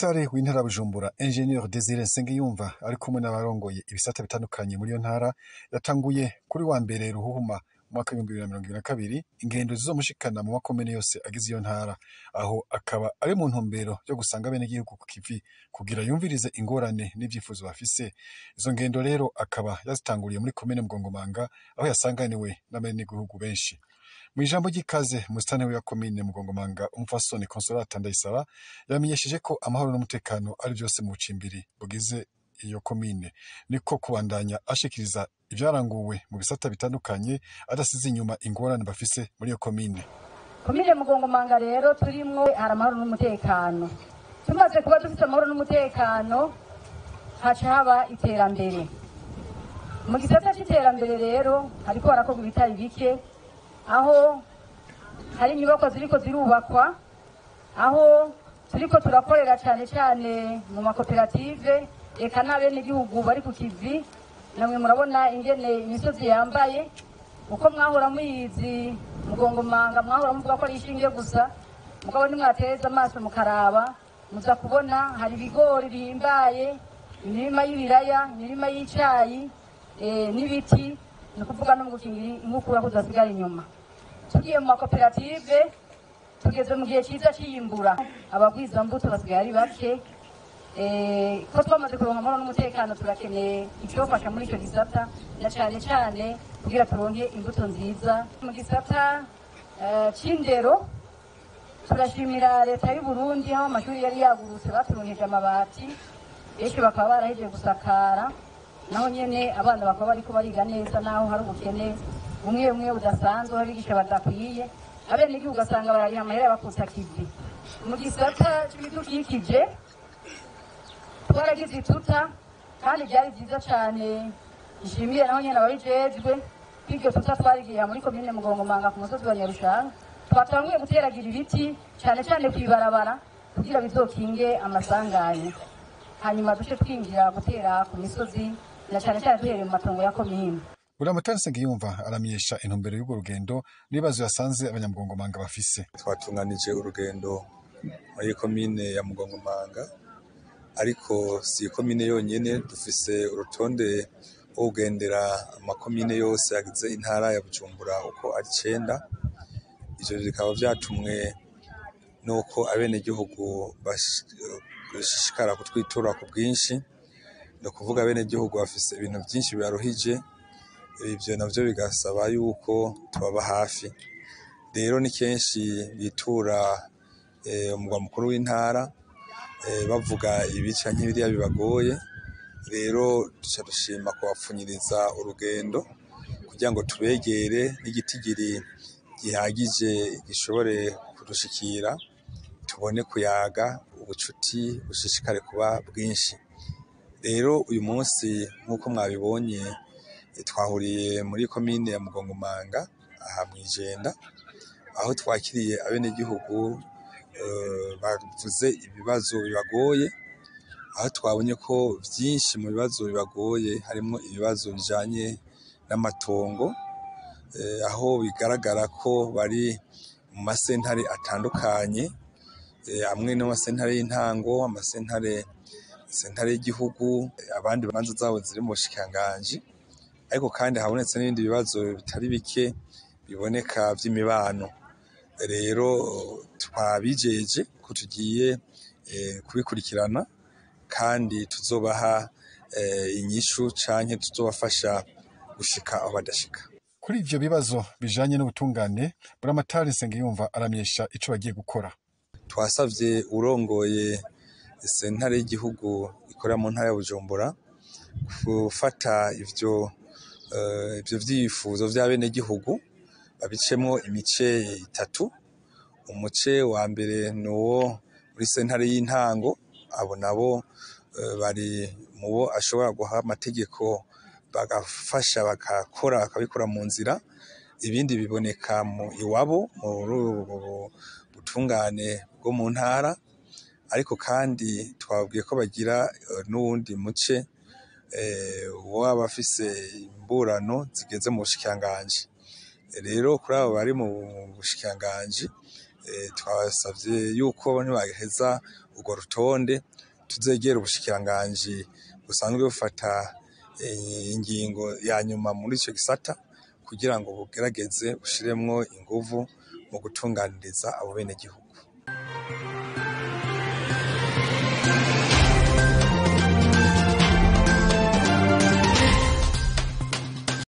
Buramatari w'intara Bujumbura Engineer Desire Nsengiyumva ari kumwe n'abarongoye ibisata bitandukanye muri iyo ntara yatanguye kuri wa mbere Ruhuhuma mwaka w'2022 ingendo zizomushikana mu makomine yose agize iyo ntara, aho akaba ari mu ntumbero yo gusanga bene igihugu ku kivi kugira yumvirize ingorane n'ivyifuzo bafise. Izo ngendo rero akaba yazitanguriye muri komine Mugongomanga aho yasanganiwe n'abene igihugu benshi. Mwijambo ry'ikaze musitani wa komine Mugongomanga umupfasoni Consolata Ndayisaba yamenyesheje ko amahoro n'umutekano ari byose mu bucimbiri bugize iyo komine, niko kubandanya ashikiriza ivyaranguwe mu bisata bitandukanye adasize inyuma ingorane bafise muri iyo komine. Komine Mugongomanga rero turimwo hari amahoro n'umutekano. Tumaze kuba dufite amahoro n'umutekano haca haba iterambere. Mu gisata c'iterambere rero hariko harakorwa ibitari bike, aho hari inyubako ziriko zirubakwa, aho turiko turakorera cane mu makoperative, eka n'abene igihugu bari ku kivi. Namwe murabona ingene imisozi yambaye, uko mwahora muyizi Mugongomanga mwahora muvuga ko ari ishinge gusa, mugabo nimwateza amaso mukaraba muza kubona hari ibigori bihimbaye, imirima y'ibiraya, imirima y'icayi, n'ibiti, ni kuvuga no mu gukingira inkukura kuzasigara inyuma. Tugiye mu makoperative tugeze mu gihe ciza c'iyimbura, abagwiza mbuto basigaye ari bake. Ko twamaze kuronka amahoro n'umutekano turakeneye icyofasha muri ico gisata, na cane kugira turonke imbuto nziza. Mu gisata c'indero turashimira leta y'u Burundi, aho amashuri yari yagurutse baturonkeje amabati, benshi bakaba barahejeje gusakara, naho nyene abana bakaba bariko bariga neza, naho hari ubukene bumwe budasanzwe, abigisha badakwiye, abene igihugu ugasanga barariha amahera bakutsa kivi. Mu gisata c'ibidukikije twaragize ituta kandi byari byiza cane, nshimiye naho nyene ababijejwe kw'iryo tuta twarigiye muri komine Mugongomanga ku musozi wa Nyarushanga. Twatanguye guteragira ibiti cane kw'ibarabara kugira bizokinge amasanganya, hanyuma duce twinjira gutera ku misozi, na cane duhereye mu matongo ya komine. Buramatari Nsengiyumva aramenyesha intumbero y'urwo rugendo n'ibibazo yasanze abanyamugongomanga bafise. Twatunganije urugendo muri komine ya Mugongomanga, ariko si komine yonyene, dufise urutonde rwo kugendera amakomine yose agize intara ya Bujumbura uko ari 9. Ivyo bikaba vyatumwe nuko abene gihugu bashishikara kutwitura ku bwinshi, no kuvuga abene gihugu bafise ibintu byinshi bibaruhije, ivyo navyo bigasaba yuko tubaba hafi. Rero ni kenshi bitura umugwa mukuru w'intara bavuga ibica nk'ibiriya bibagoye. Rero duca dushima kubapfunyiriza urugendo kugira ngo tubegere n'igitigiri gihagije gishobore kudushikira, tubone kuyaga, ubucuti bushishikare kuba bwinshi. Rero uyu munsi nk'uko mwabibonye twahuriye muri komine ya Mugongomanga aha mw'Ijenda, aho twakiriye abene gihugu bavuze ibibazo bibagoye, aho twabonye ko vyinshi mu bibazo bibagoye harimo ibibazo bijanye n'amatongo, aho bigaragara ko bari mu masentare atandukanye, amwe n'amasentare y'intango, sentare y'igihugu, abandi manza zabo ziri mu bushikiranganji, ariko kandi habonetse n'ibindi bibazo bitari bike biboneka vy'imibano. Rero twabijeje ko tugiye kubikurikirana kandi tuzobaha inyishu canke tuzobafasha gushika aho badashika. Kuri ivyo bibazo bijanye n'ubutungane, Buramatari Nsengiyumva aramenyesha ico bagiye gukora. Twasavye urongoye sentare y'igihugu ikorera mu ntara ya Bujumbura gufata ivyo vyifuzo vy'abene gihugu babicemwo imice 3. Umuce wa mbere nuwo muri sentare y'intango, abo nabo bari mubo ashobora guha amategeko bagafasha bakabikora mu nzira, ibindi biboneka mu iwabo mu butungane bwo mu ntara. Ariko kandi twabwiye ko bagira n'uwundi muce waba afise imburano zigeze mu bushikiranganji. Rero kuri abo bari mu bushikiranganji twasavye yuko ntibaheza urwo rutonde tuzegera ubushikiranganji busanzwe bufata ingingo ya nyuma muri ico gisata kugira ngo bugerageze bushiremwo inguvu mu gutunganiriza abo benegihugu.